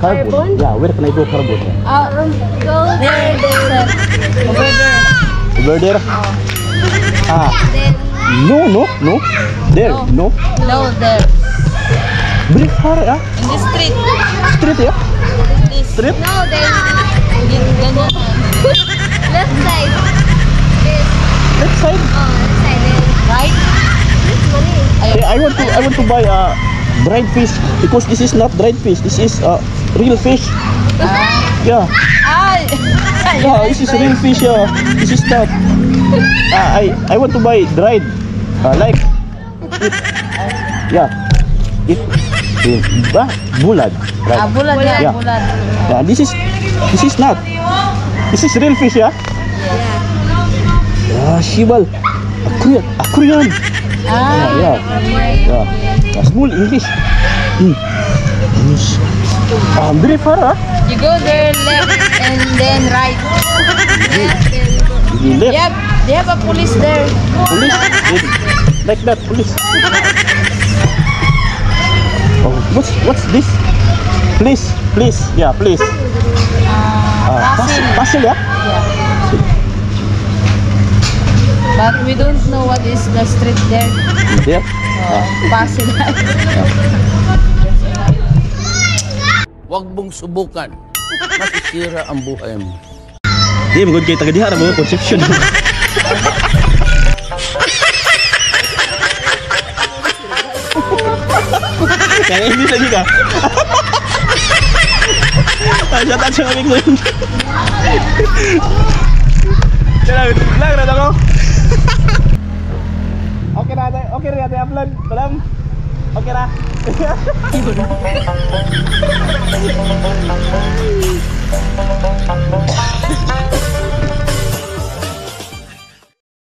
Carbon? Yeah, where can I go carbon? Go there, sir. Over there. Over there? Ah. Then, No. There, no. no, there. Very far, yeah? In the street. Street, yeah? This. Street? No, then. Ganyan. Left side. This. Left side? Left side. Then. Right? This money. I want to buy dried fish because this is not dried fish. This is real fish. Yeah. Yeah, this is real fish. Yeah. This is not. I want to buy dried. Like. Yeah. Bulan. Right. Bulan, Yeah. bulan. Yeah. This is not. This is real fish. Yeah. Yeah. Shibal. Korean. Yeah. Small English. Very far, huh? You go there left and then right. Left and go. Left. They have a police there. Police? Like that, police. Oh, what's this? Please. Yeah, please. Pasil, yeah? Yeah. But we don't know what is the street there. There? Pasil. Huwag mong subukan. Masisira ang buhay mo. Di, magod kayo taga-dihara mo, conception. Kaya hindi lagi ka. Siya tayo siya kaming ngayon. Lang na ako. Okay na natin upload. Salam. Okay na.